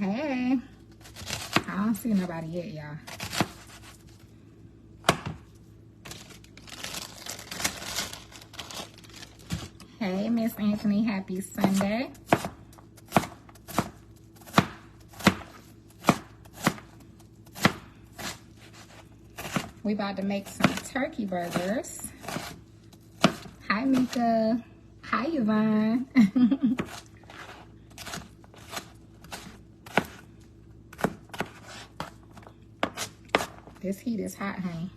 Hey. I don't see nobody yet, y'all. Hey, Miss Anthony, happy Sunday. We about to make some turkey burgers. Hi, Mika. Hi, Yvonne. This heat is hot, honey.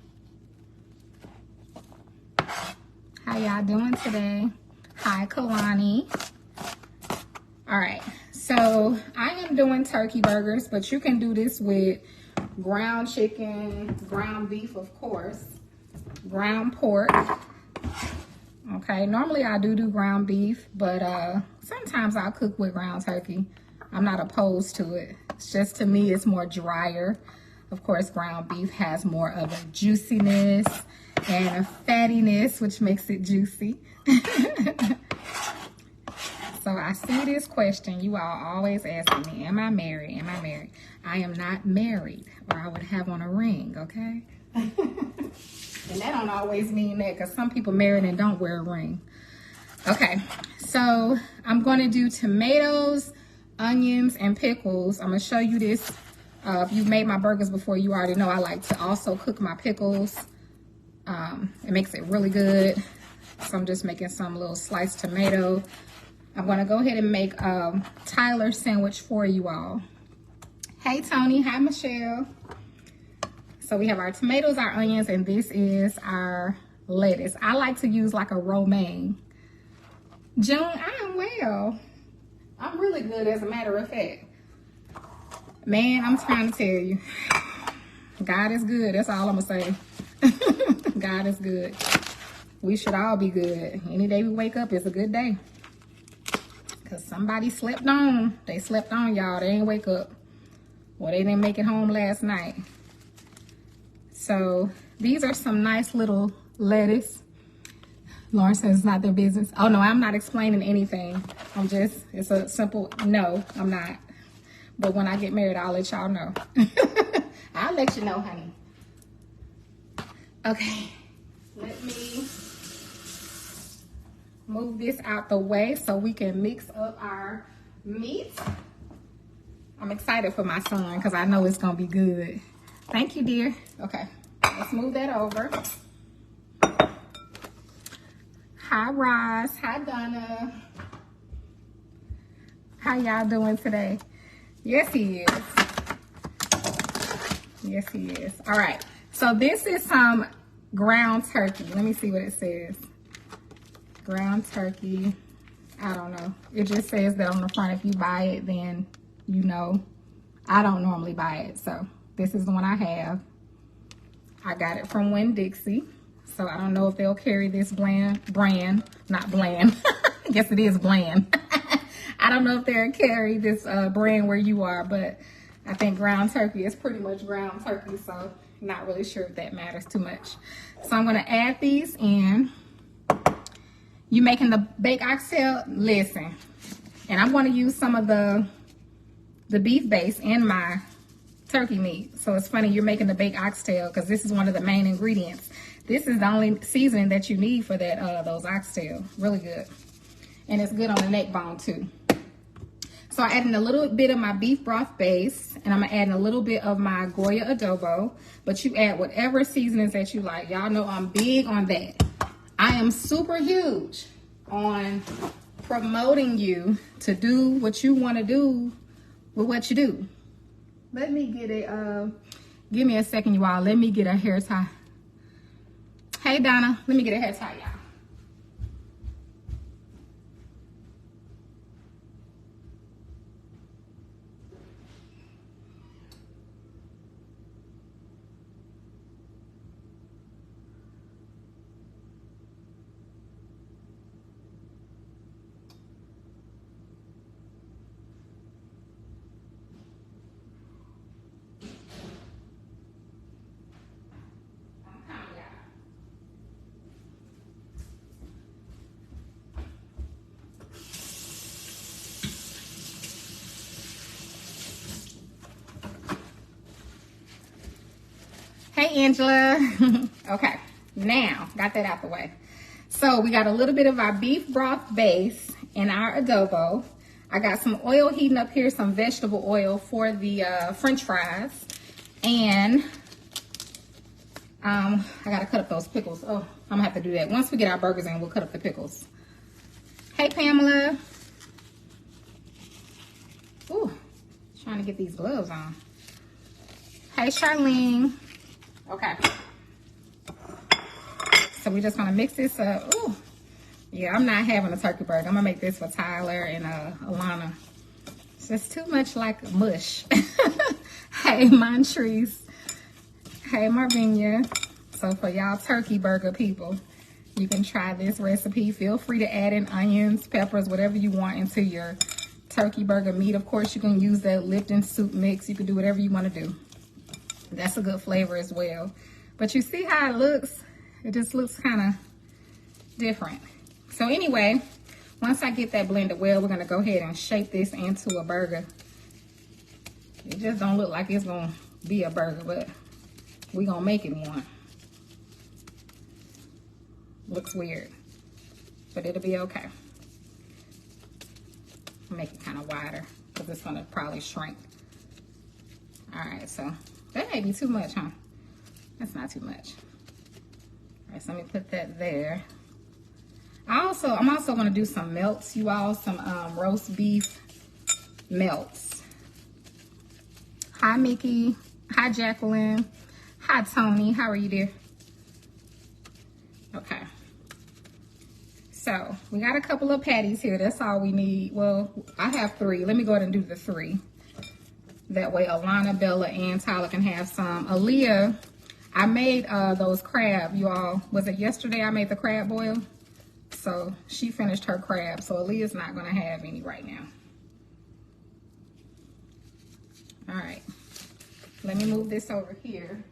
How y'all doing today? Hi, Kalani. All right, so I am doing turkey burgers, but you can do this with ground chicken, ground beef, of course, ground pork. Okay, normally I do ground beef, but sometimes I'll cook with ground turkey. I'm not opposed to it. It's just, to me, it's more drier. Of course, ground beef has more of a juiciness and a fattiness, which makes it juicy. So I see this question. You all always asking me, am I married? Am I married? I am not married, or I would have on a ring, okay? And that don't always mean that, because some people married and don't wear a ring. Okay, so I'm going to do tomatoes, onions, and pickles. I'm going to show you this. If you've made my burgers before, you already know I like to also cook my pickles. It makes it really good. So I'm just making some little sliced tomato. I'm going to go ahead and make a Tyler sandwich for you all. Hey, Tony. Hi, Michelle. So we have our tomatoes, our onions, and this is our lettuce. I like to use like a romaine. June, I am well. I'm really good, as a matter of fact. Man, I'm trying to tell you. God is good. That's all I'm going to say. God is good. We should all be good. Any day we wake up is a good day. Because somebody slept on. They slept on, y'all. They didn't wake up. Well, they didn't make it home last night. So these are some nice little lettuce. Lauren says it's not their business. Oh, no, I'm not explaining anything. It's a simple, no, I'm not. But when I get married, I'll let y'all know. I'll let you know, honey. Okay, let me move this out the way so we can mix up our meat. I'm excited for my son because I know it's gonna be good. Thank you, dear. Okay, let's move that over. Hi, Ross. Hi, Donna. How y'all doing today? Yes, he is. Yes, he is. All right. So this is some ground turkey. Let me see what it says. Ground turkey. I don't know. It just says that on the front. If you buy it, then you know. I don't normally buy it. So this is the one I have. I got it from Winn-Dixie. So I don't know if they'll carry this brand. Not bland. I guess it is bland. I don't know if they'll carry this brand where you are, but I think ground turkey is pretty much ground turkey, so not really sure if that matters too much. So I'm going to add these in. You making the baked oxtail? Listen, and I'm going to use some of the beef base in my turkey meat. So it's funny you're making the baked oxtail because this is one of the main ingredients. This is the only seasoning that you need for that those oxtail. Really good. And it's good on the neck bone too. So I added a little bit of my beef broth base, and I'm gonna add a little bit of my Goya adobo, but you add whatever seasonings that you like. Y'all know I'm big on that. I am super huge on promoting you to do what you wanna do with what you do. Let me get a, give me a second, you all. Let me get a hair tie. Hey, Donna, let me get a hair tie, y'all. Hey, Angela. Okay, now got that out the way. So we got a little bit of our beef broth base in our adobo. I got some oil heating up here, some vegetable oil for the French fries. And I gotta cut up those pickles. Oh, I'm gonna have to do that. Once we get our burgers in, we'll cut up the pickles. Hey, Pamela. Ooh, trying to get these gloves on. Hey, Charlene. Okay. So we're just gonna mix this up. Ooh. Yeah, I'm not having a turkey burger. I'm gonna make this for Tyler and Alana. It's just too much like mush. Hey, Montrese. Hey, Marvinia. So for y'all turkey burger people, you can try this recipe. Feel free to add in onions, peppers, whatever you want into your turkey burger meat. Of course, you can use that Lipton soup mix. You can do whatever you want to do. That's a good flavor as well. But you see how it looks? It just looks kind of different. So anyway, once I get that blended well, we're going to go ahead and shape this into a burger. It just don't look like it's going to be a burger, but we're going to make it one. Looks weird, but it'll be okay. Make it kind of wider because it's going to probably shrink. All right, so that may be too much, huh? That's not too much. All right, so let me put that there. I'm also going to do some melts, you all, some roast beef melts. Hi, Mickey. Hi, Jacqueline. Hi, Tony. How are you, dear? Okay. So we got a couple of patties here. That's all we need. Well, I have 3. Let me go ahead and do the 3. That way Alana, Bella, and Tyler can have some. Aaliyah, I made those crab, you all. Was it yesterday I made the crab boil? So she finished her crab. So Aaliyah's not going to have any right now. All right. Let me move this over here.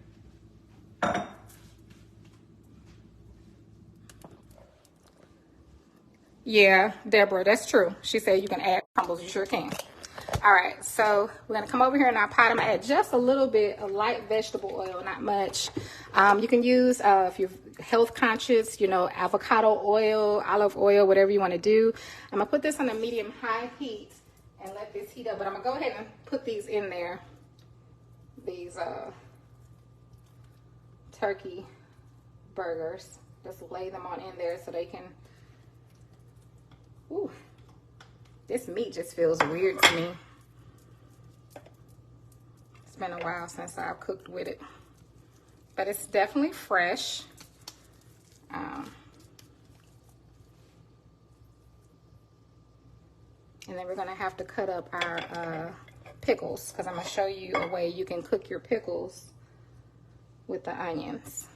Yeah, Deborah, that's true. She said you can add crumbles. You sure can. All right, so we're gonna come over here in our pot. I'm gonna add just a little bit of light vegetable oil, not much. You can use, if you're health conscious, you know, avocado oil, olive oil, whatever you wanna do. I'm gonna put this on a medium-high heat and let this heat up, but I'm gonna go ahead and put these in there. These turkey burgers. Just lay them on in there so they can, ooh, this meat just feels weird to me. It's been a while since I've cooked with it, but it's definitely fresh. And then we're gonna have to cut up our pickles, because I'm gonna show you a way you can cook your pickles with the onions.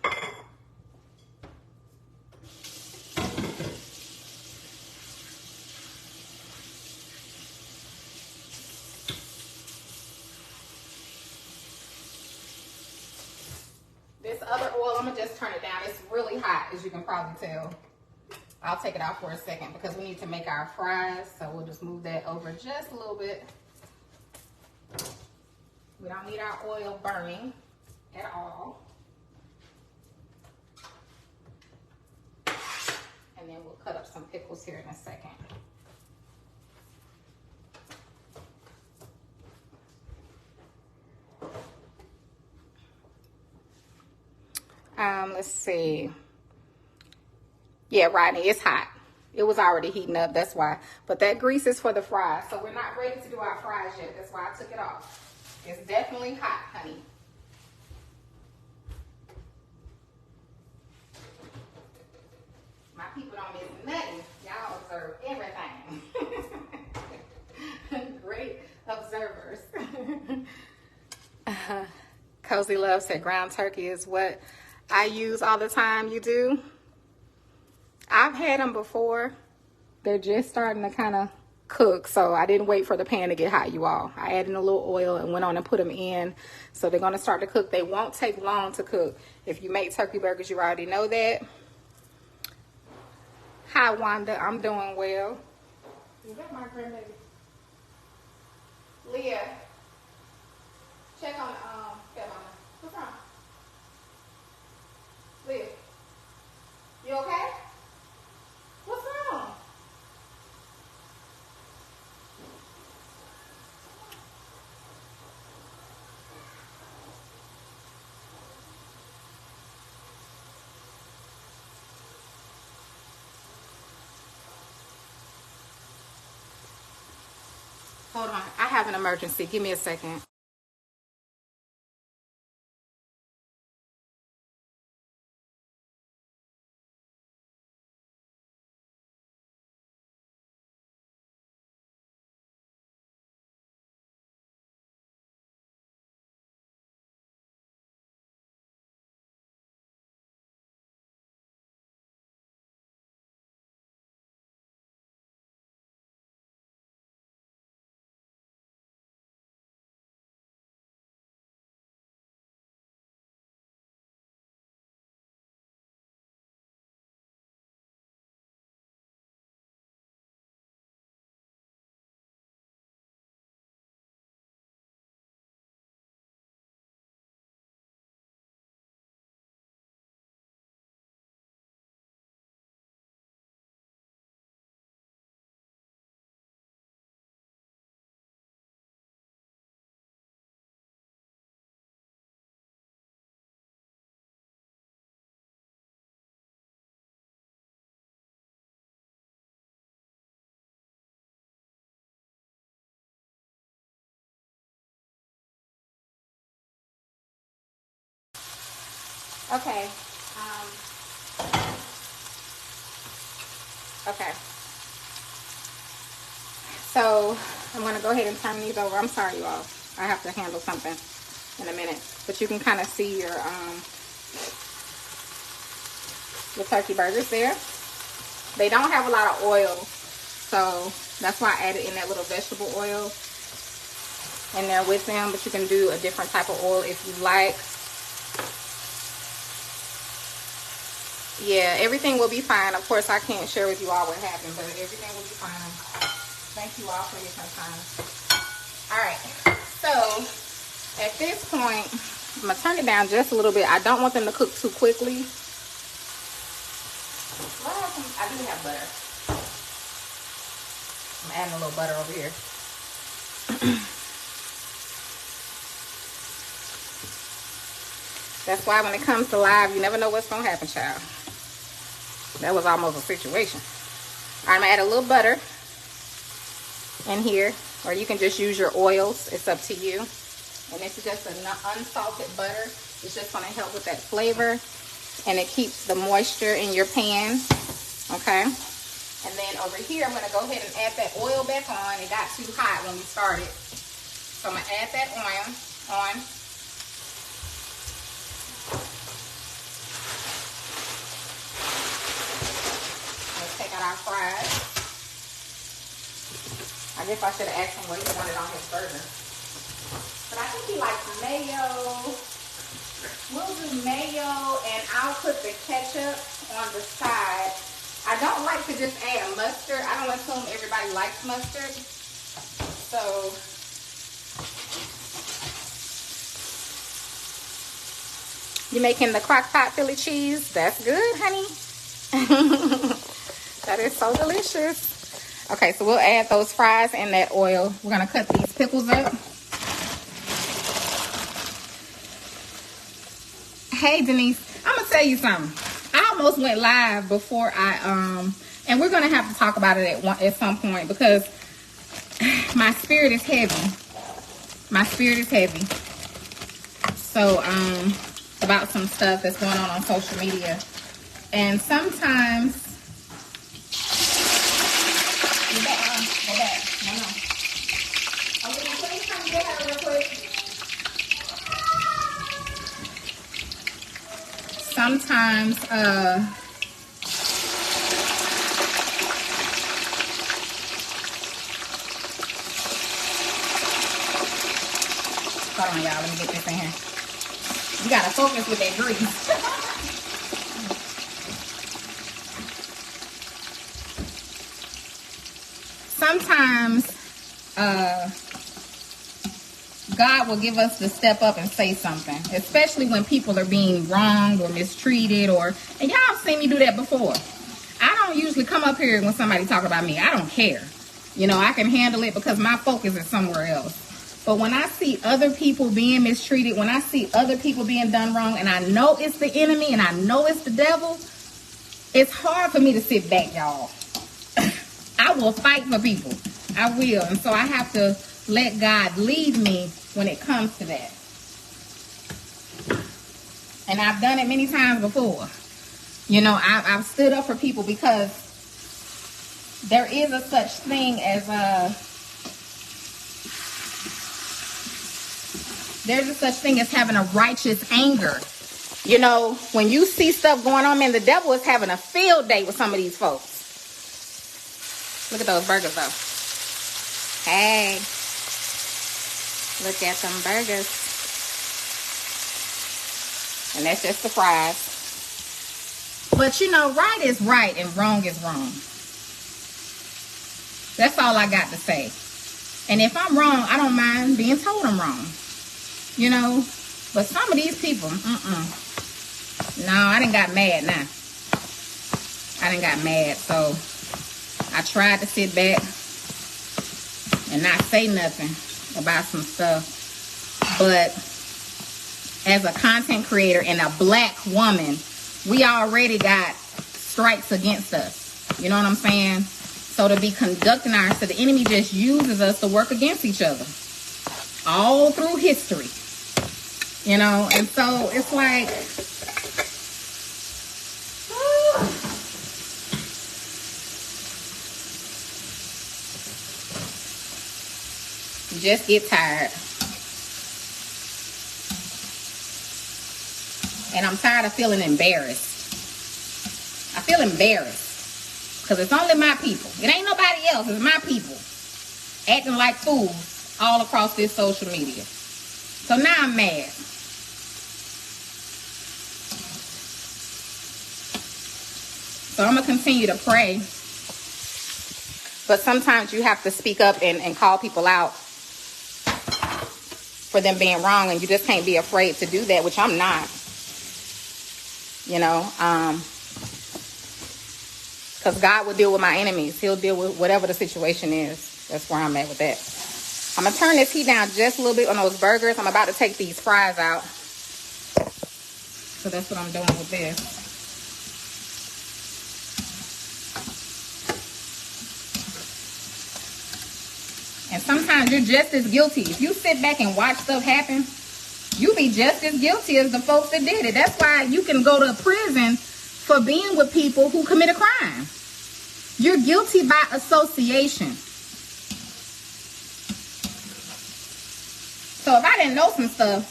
This other oil, I'm gonna just turn it down. It's really hot, as you can probably tell. I'll take it out for a second because we need to make our fries. So we'll just move that over just a little bit. We don't need our oil burning at all. And then we'll cut up some pickles here in a second. Let's see. Yeah, Rodney, it's hot. It was already heating up, that's why. But that grease is for the fries. So we're not ready to do our fries yet. That's why I took it off. It's definitely hot, honey. My people don't miss nothing. Y'all observe everything. Great observers. Cozy Love said ground turkey is what I use all the time. You do? I've had them before. They're just starting to kind of cook, so I didn't wait for the pan to get hot, you all. I added a little oil and went on and put them in. So they're going to start to cook. They won't take long to cook. If you make turkey burgers, you already know that. Hi, Wanda. I'm doing well. Is that my grandbaby? Leah, check on stepmama. What's wrong? Hold on, I have an emergency. Give me a second. Okay. Okay. So I'm gonna go ahead and turn these over. I'm sorry, you all. I have to handle something in a minute. But you can kind of see your turkey burgers there. They don't have a lot of oil, so that's why I added in that little vegetable oil in there with them. But you can do a different type of oil if you like. Yeah, everything will be fine. Of course, I can't share with you all what happened, but everything will be fine. Thank you all for your time. All right, so at this point, I'm gonna turn it down just a little bit. I don't want them to cook too quickly. I do have butter. I'm adding a little butter over here. That's why when it comes to live, you never know what's gonna happen, child. That was almost a situation. I'm gonna add a little butter in here, or you can just use your oils. It's up to you. And this is just an unsalted butter. It's just gonna help with that flavor, and it keeps the moisture in your pan. Okay. And then over here, I'm gonna go ahead and add that oil back on. It got too hot when we started, so I'm gonna add that oil on. Take out our fries. I guess I should have asked him what he wanted on his burger. But I think he likes mayo. We'll do mayo, and I'll put the ketchup on the side. I don't like to just add mustard. I don't assume everybody likes mustard. So you making the crock pot Philly cheese? That's good, honey. That is so delicious. Okay, so we'll add those fries in that oil. We're gonna cut these pickles up. Hey Denise, I'm gonna tell you something. I almost went live before and we're gonna have to talk about it at some point, because my spirit is heavy. My spirit is heavy. So about some stuff that's going on social media, and sometimes. Go back. No. Okay, now let me come get her real quick. Sometimes, hold on, y'all. Let me get this in here. You gotta focus with that grease. Sometimes God will give us to step up and say something, especially when people are being wronged or mistreated, and y'all have seen me do that before. I don't usually come up here when somebody talk about me. I don't care. You know, I can handle it because my focus is somewhere else. But when I see other people being mistreated, when I see other people being done wrong, and I know it's the enemy and I know it's the devil, it's hard for me to sit back, y'all. I will fight for people. I will. And so I have to let God lead me when it comes to that. And I've done it many times before. You know, I've stood up for people because there is a such thing as there's a such thing as having a righteous anger. You know, when you see stuff going on, man, the devil is having a field day with some of these folks. Look at those burgers, though. Hey, look at them burgers. And that's just the fries. But, you know, right is right and wrong is wrong. That's all I got to say. And if I'm wrong, I don't mind being told I'm wrong. You know, but some of these people, no, I done got mad now. I done got mad. So I tried to sit back and not say nothing about some stuff. But as a content creator and a black woman, we already got strikes against us. You know what I'm saying? So to be conducting ourselves, the enemy just uses us to work against each other. All through history. You know, and so it's like, you just get tired. And I'm tired of feeling embarrassed. I feel embarrassed. Because it's only my people. It ain't nobody else. It's my people. Acting like fools all across this social media. So now I'm mad. So I'm going to continue to pray. But sometimes you have to speak up and call people out for them being wrong. And you just can't be afraid to do that, which I'm not. You know, because God will deal with my enemies. He'll deal with whatever the situation is. That's where I'm at with that. I'm going to turn this heat down just a little bit on those burgers. I'm about to take these fries out. So that's what I'm doing with this. And sometimes you're just as guilty. If you sit back and watch stuff happen, you be just as guilty as the folks that did it. That's why you can go to prison for being with people who commit a crime. You're guilty by association. So if I didn't know some stuff,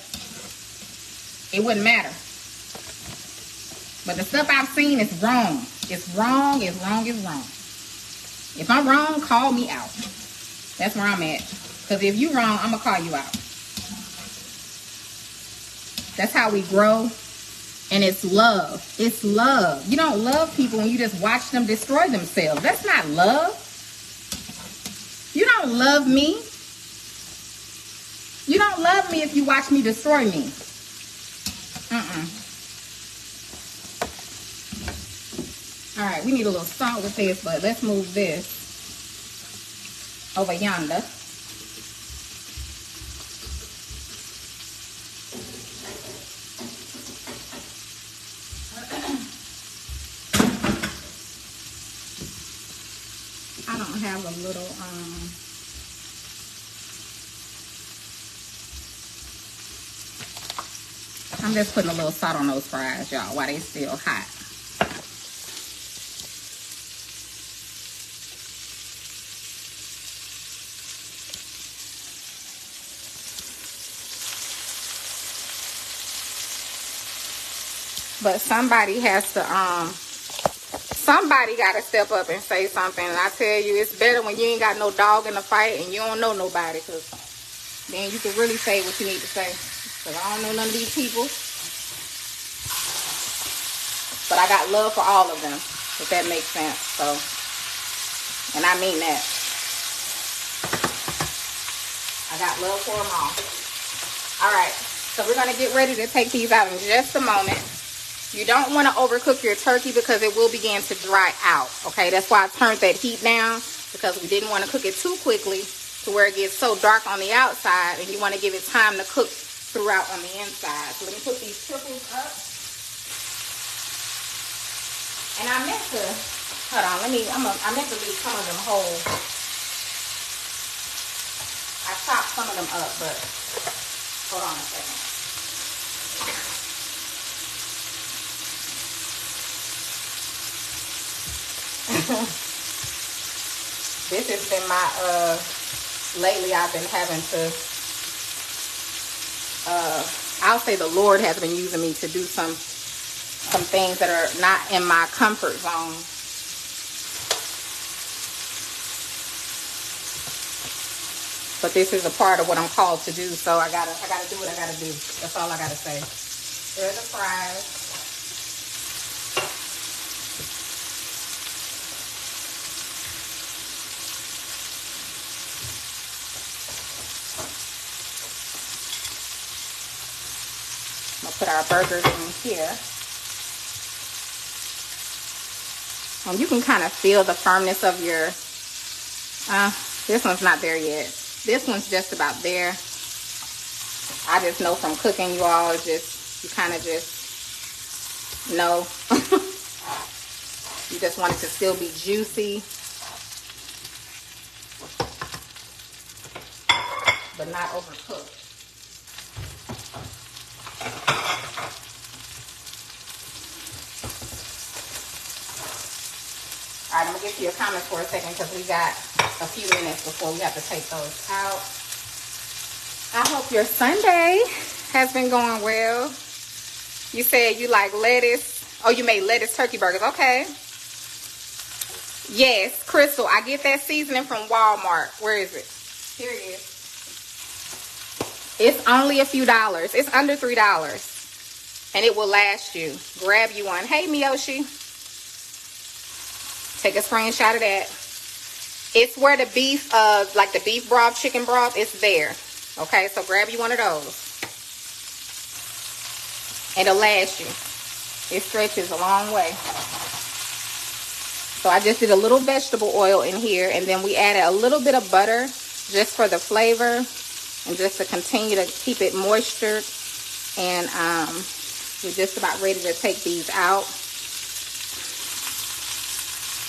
it wouldn't matter. But the stuff I've seen is wrong. It's wrong, it's wrong, it's wrong. If I'm wrong, call me out. That's where I'm at. Because if you're wrong, I'm going to call you out. That's how we grow. And it's love. It's love. You don't love people when you just watch them destroy themselves. That's not love. You don't love me. You don't love me if you watch me destroy me. All right, we need a little salt with this, but let's move this over yonder. I don't have a little I'm just putting a little salt on those fries, y'all, while they still hot. But somebody has to, somebody got to step up and say something. And I tell you, it's better when you ain't got no dog in the fight and you don't know nobody. Because then you can really say what you need to say. Because I don't know none of these people. But I got love for all of them, if that makes sense. So, and I mean that. I got love for them all. All right. So we're going to get ready to take these out in just a moment. You don't want to overcook your turkey because it will begin to dry out, okay? That's why I turned that heat down, because we didn't want to cook it too quickly to where it gets so dark on the outside, and you want to give it time to cook throughout on the inside. So let me put these pickles up. And I meant to, hold on, I meant to leave some of them whole. I some of them up, but hold on a second. This has been my, lately I've been having to, I'll say the Lord has been using me to do some things that are not in my comfort zone. But this is a part of what I'm called to do, so I gotta do what I gotta do. That's all I gotta say. There's the fries. I'm gonna put our burgers in here. And you can kind of feel the firmness of your, this one's not there yet. This one's just about there. I just know from cooking, you all, it's just, you kind of just know. You just want it to still be juicy, but not overcooked. All right, I'm gonna get to your comments for a second because we got a few minutes before we have to take those out. I hope your Sunday has been going well. You said you like lettuce. Oh, you made lettuce turkey burgers. Okay. Yes, Crystal, I get that seasoning from Walmart. Where is it? Here it is. It's only a few dollars. It's under $3. And it will last you. Grab you one. Hey, Miyoshi. Take a screenshot of that. It's where the beef, like the beef broth, chicken broth, it's there. Okay, so grab you one of those. It'll last you. It stretches a long way. So I just did a little vegetable oil in here, and then we added a little bit of butter just for the flavor and just to continue to keep it moistured. And we're just about ready to take these out.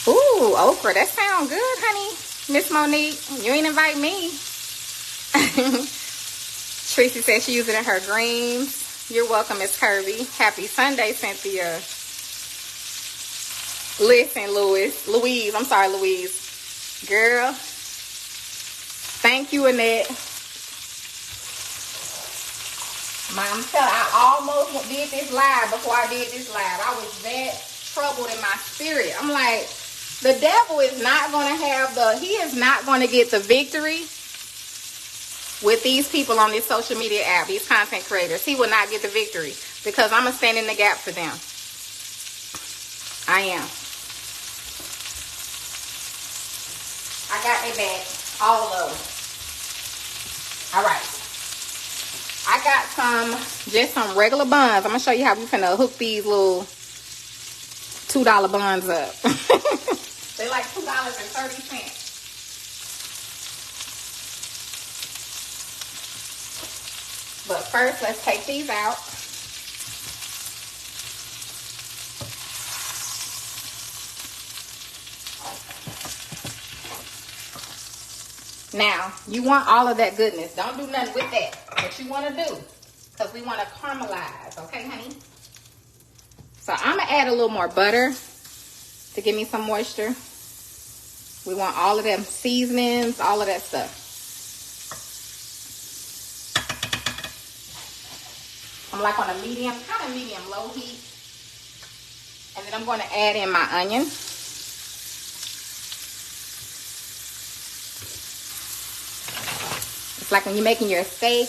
Ooh, okra, that sounds good, honey. Miss Monique, you ain't invite me. Tracy said she used it in her greens. You're welcome, Miss Kirby. Happy Sunday, Cynthia. Listen, Louise, I'm sorry, Louise. Girl, thank you, Annette. Mom, I almost did this live before I did this live. I was that troubled in my spirit. I'm like, the devil is not going to have he is not going to get the victory with these people on this social media app, these content creators. He will not get the victory because I'm going to stand in the gap for them. I am. I got their back, all of them. All right. I got just some regular buns. I'm going to show you how we finna hook these little $2 buns up. They're like $2.30. But first, let's take these out. Now, you want all of that goodness. Don't do nothing with that. What you want to do, because we want to caramelize, okay, honey? So I'm going to add a little more butter to give me some moisture. We want all of them seasonings, all of that stuff. I'm like on a medium, kind of medium low heat. And then I'm going to add in my onion. It's like when you're making your steak.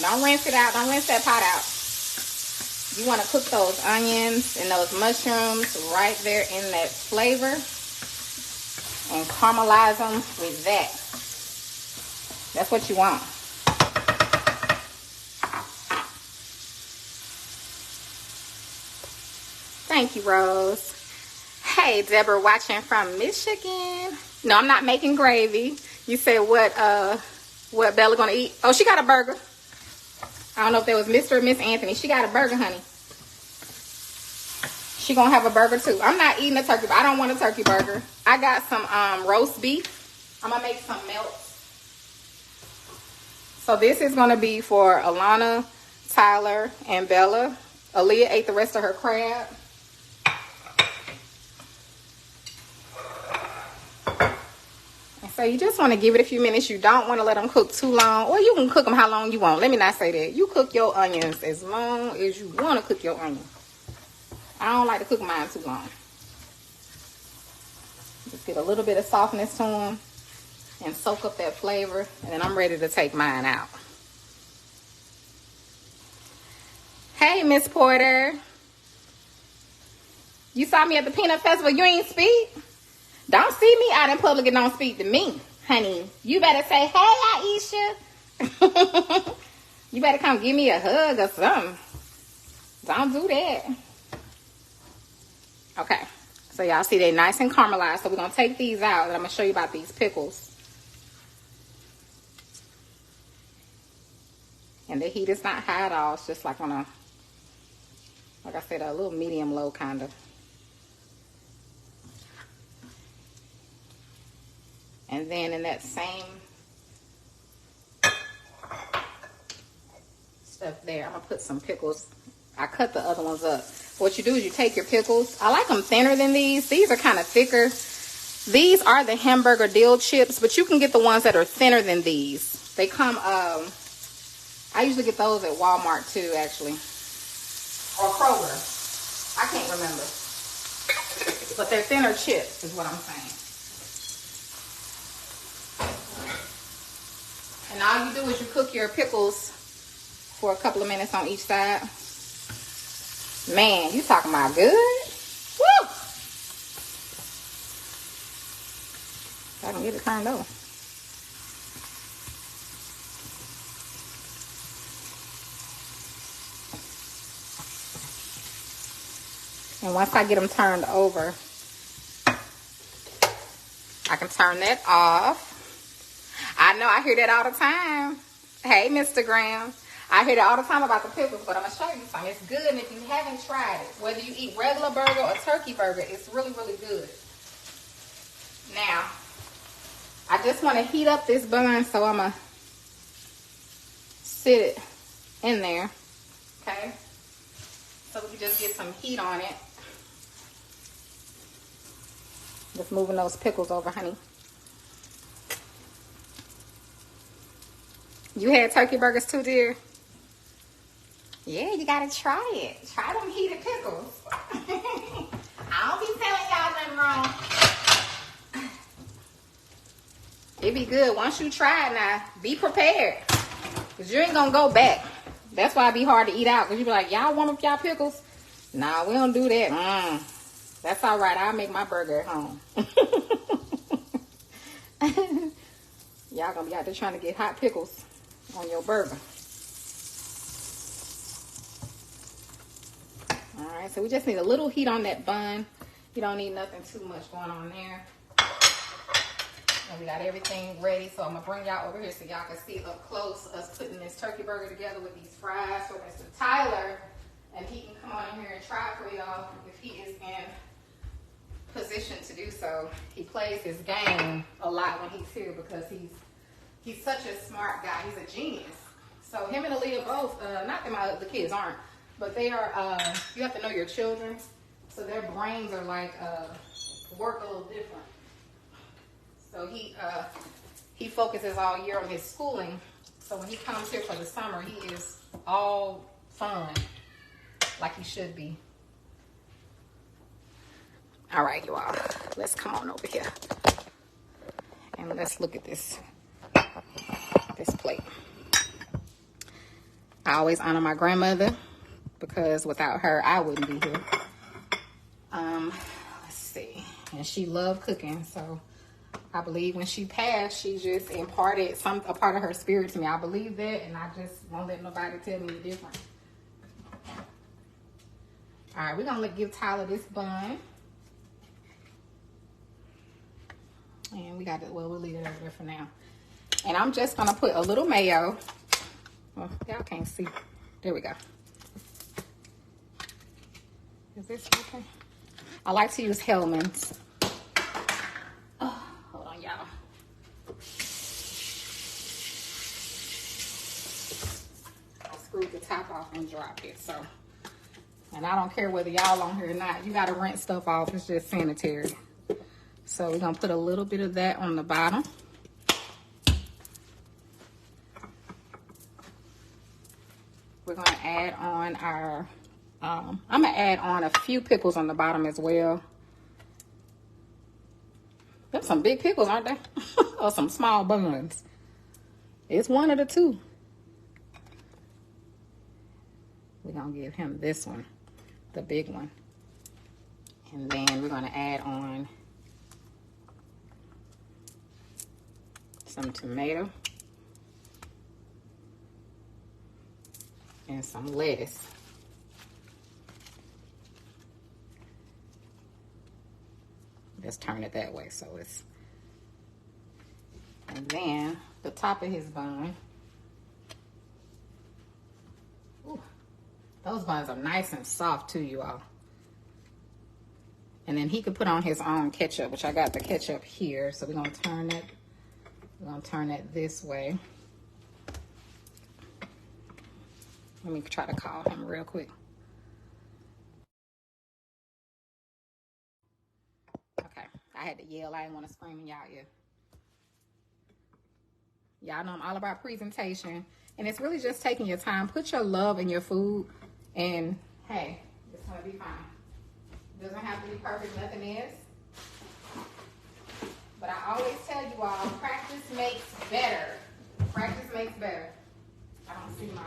Don't rinse it out. Don't rinse that pot out. You want to cook those onions and those mushrooms right there in that flavor. And caramelize them with that. That's what you want. Thank you, Rose. Hey, Deborah, watching from Michigan. No, I'm not making gravy. You said what Bella gonna eat? Oh, she got a burger. I don't know if that was Mr. or Miss Anthony. She got a burger, honey. She gonna have a burger too. I'm not eating a turkey, but I don't want a turkey burger. I got some roast beef. I'm gonna make some melts. So this is going to be for Alana, Tyler, and Bella. Aaliyah ate the rest of her crab. And so you just want to give it a few minutes. You don't want to let them cook too long. Or you can cook them how long you want. Let me not say that. You cook your onions as long as you want to cook your onions. I don't like to cook mine too long. Just get a little bit of softness to them and soak up that flavor. And then I'm ready to take mine out. Hey, Miss Porter. You saw me at the Peanut Festival. You ain't speak? Don't see me out in public and don't speak to me, honey. You better say, hey, Aisha. You better come give me a hug or something. Don't do that. Okay. So y'all see they nice and caramelized. So we're going to take these out. And I'm going to show you about these pickles. And the heat is not high at all. It's just like on a, like I said, a little medium low kind of. And then in that same stuff there, I'm going to put some pickles. I cut the other ones up. What you do is you take your pickles. I like them thinner than these. These are kind of thicker. These are the hamburger dill chips, but you can get the ones that are thinner than these. They come, I usually get those at Walmart too, actually. Or Kroger. I can't remember. But they're thinner chips is what I'm saying. And all you do is you cook your pickles for a couple of minutes on each side. Man, you talking about good? Woo! I can get it turned over. And once I get them turned over, I can turn that off. I know I hear that all the time. Hey, Mr. Graham. I hear that all the time about the pickles, but I'm going to show you something. It's good, and if you haven't tried it, whether you eat regular burger or turkey burger, it's really, really good. Now, I just want to heat up this bun, so I'm going to sit it in there, okay? So we can just get some heat on it. Just moving those pickles over, honey. You had turkey burgers too, dear? Yeah, you gotta try it. Try them heated pickles. I don't be telling y'all nothing wrong. It be good. Once you try it now, be prepared. Because you ain't gonna go back. That's why it be hard to eat out. Because you be like, y'all want y'all pickles? Nah, we don't do that. That's all right. I'll make my burger at home. Y'all gonna be out there trying to get hot pickles on your burger. All right, so we just need a little heat on that bun. You don't need nothing too much going on there. And we got everything ready, so I'm gonna bring y'all over here so y'all can see up close us putting this turkey burger together with these fries for Mr. Tyler, and he can come on in here and try it for y'all if he is in position to do so. He plays his game a lot when he's here because he's such a smart guy. He's a genius. So him and Aaliyah both, not that my other kids aren't, but they are, you have to know your children. So their brains are like, work a little different. So he focuses all year on his schooling. So when he comes here for the summer, he is all fun, like he should be. All right, you all, let's come on over here. And let's look at this plate. I always honor my grandmother because without her, I wouldn't be here. Let's see. And she loved cooking, so I believe when she passed, she just imparted a part of her spirit to me. I believe that, and I just won't let nobody tell me different. All right, we're gonna give Tyler this bun. And we got it, well, we'll leave it over there for now. And I'm just gonna put a little mayo. Well, y'all can't see. There we go. Is this okay? I like to use Hellman's. Oh, hold on, y'all. screwed the top off and dropped it. So, and I don't care whether y'all on here or not. You got to rinse stuff off. It's just sanitary. So we're going to put a little bit of that on the bottom. We're going to add on our, I'm going to add on a few pickles on the bottom as well. There's some big pickles, aren't they? Or some small buns. It's one of the two. We're going to give him this one, the big one. And then we're going to add on some tomato and some lettuce. Let's turn it that way so it's, and then the top of his bun. Ooh, those buns are nice and soft too, you all. And then he could put on his own ketchup, which I got the ketchup here. So we're gonna turn it, this way. Let me try to call him real quick. Okay, I had to yell. I didn't want to scream in y'all ear. Y'all know I'm all about presentation. And it's really just taking your time. Put your love in your food. And, hey, it's going to be fine. Doesn't have to be perfect. Nothing is. But I always tell you all, practice makes better. Practice makes better. I don't see my,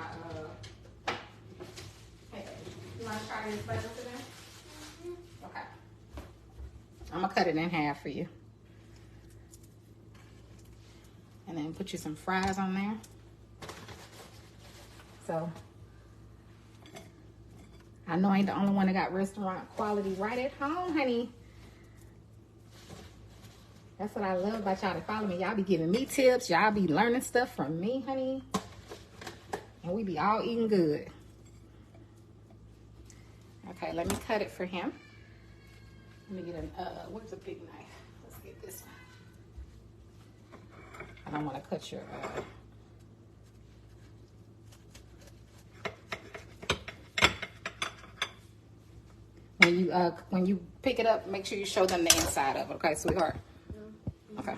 hey, you want to try this better today? Okay. I'm going to cut it in half for you. And then put you some fries on there. So, I know I ain't the only one that got restaurant quality right at home, honey. That's what I love about y'all to follow me. Y'all be giving me tips. Y'all be learning stuff from me, honey. And we be all eating good. Okay, let me cut it for him. Let me get a, where's a big knife? Let's get this one. I don't want to cut your, when you pick it up, make sure you show them the inside of it, okay, sweetheart? Okay.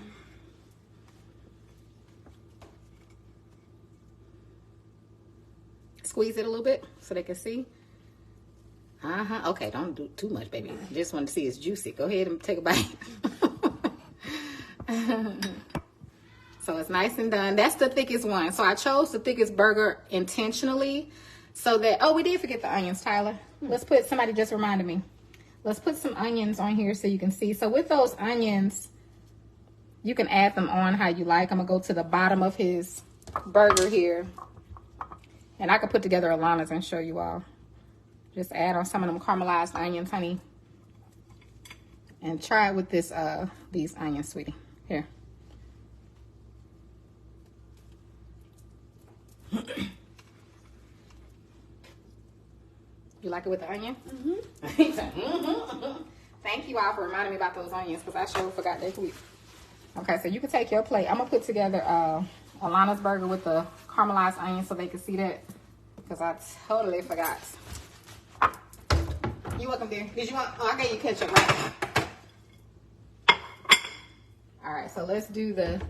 Squeeze it a little bit so they can see. Okay, don't do too much, baby. Just want to see it's juicy. Go ahead and take a bite. So it's nice and done. That's the thickest one. So I chose the thickest burger intentionally so that, oh, we did forget the onions, Tyler. Let's put, somebody just reminded me. Let's put some onions on here so you can see. So with those onions, you can add them on how you like. I'm going to go to the bottom of his burger here. And I could put together Alana's and show you all. Just add on some of them caramelized onions, honey. And try it with this, these onions, sweetie. Here. You like it with the onion? Mm-hmm. Thank you all for reminding me about those onions because I sure forgot that week. Okay, so you can take your plate. I'm going to put together Alana's burger with the caramelized onions so they can see that because I totally forgot. You welcome, dear. Did you want, oh, I gave you ketchup, right? All right, so let's do the,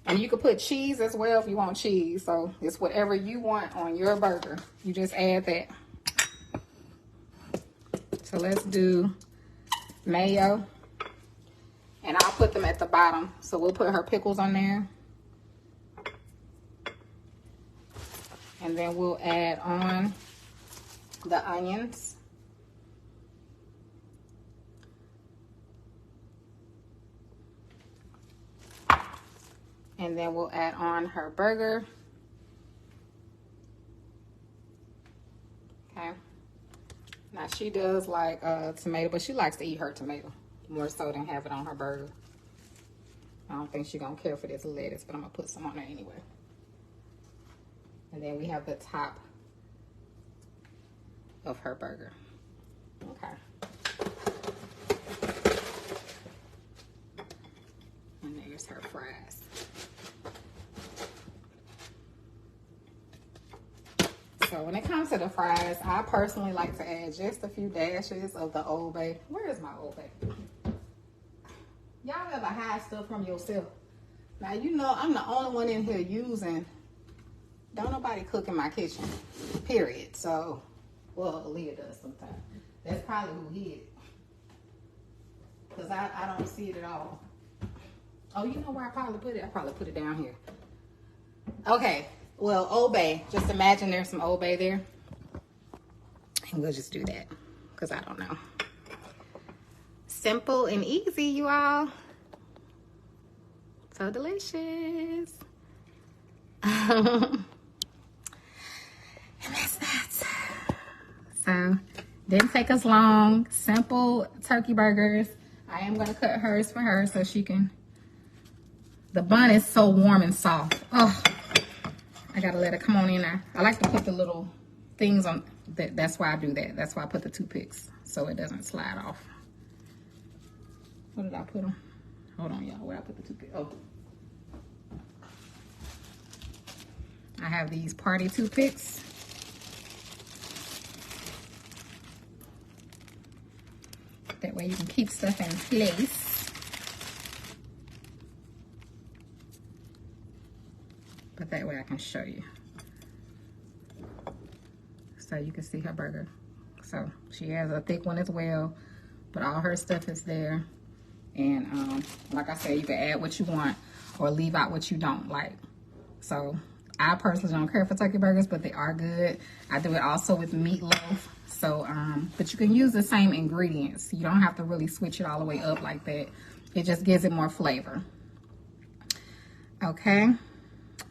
and you can put cheese as well if you want cheese. So it's whatever you want on your burger. You just add that. So let's do mayo. And I'll put them at the bottom. So we'll put her pickles on there. And then we'll add on the onions. And then we'll add on her burger. Okay. Now she does like tomato, but she likes to eat her tomato more so than have it on her burger. I don't think she's gonna care for this lettuce, but I'm gonna put some on there anyway. And then we have the top of her burger. Okay. And there's her fries. So when it comes to the fries, I personally like to add just a few dashes of the Old Bay. Where is my Old Bay? Y'all ever hide stuff from yourself? Now, you know I'm the only one in here using. Don't nobody cook in my kitchen, period. So, well, Aaliyah does sometimes. That's probably who hid it. Because I don't see it at all. Oh, you know where I probably put it? I probably put it down here. Okay, well, Old Bay. Just imagine there's some Old Bay there. And we'll just do that. Because I don't know. Simple and easy, you all. So delicious. And that's that. So, didn't take us long. Simple turkey burgers. I am going to cut hers for her so she can. The bun is so warm and soft. Oh, I got to let it come on in there. I like to put the little things on. That's why I do that. That's why I put the toothpicks so it doesn't slide off. What did I put on? Hold on, y'all. Where I put the toothpick? Oh. I have these party toothpicks. That way you can keep stuff in place. But that way I can show you. So you can see her burger. So she has a thick one as well. But all her stuff is there. And like I said, you can add what you want or leave out what you don't like. So I personally don't care for turkey burgers, but they are good. I do it also with meatloaf. So, but you can use the same ingredients. You don't have to really switch it all the way up like that. It just gives it more flavor. Okay.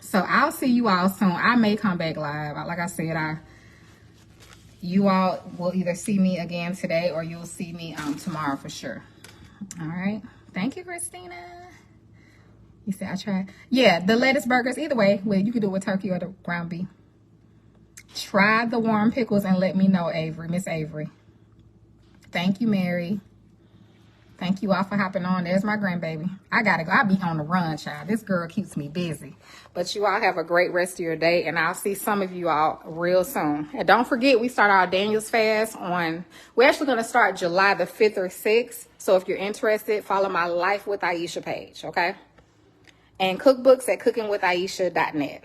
So I'll see you all soon. I may come back live. Like I said, you all will either see me again today or you'll see me tomorrow for sure. All right. Thank you, Christina. You said I tried. Yeah, the lettuce burgers. Either way, well, you can do it with turkey or the ground beef. Try the warm pickles and let me know, Avery. Miss Avery. Thank you, Mary. Thank you all for hopping on. There's my grandbaby. I gotta go. I'll be on the run, child. This girl keeps me busy. But you all have a great rest of your day, and I'll see some of you all real soon. And don't forget, we start our Daniel's fast we're actually going to start July the 5th or 6th. So if you're interested, follow my Life with Aisha page, okay? And cookbooks at cookingwithaisha.net.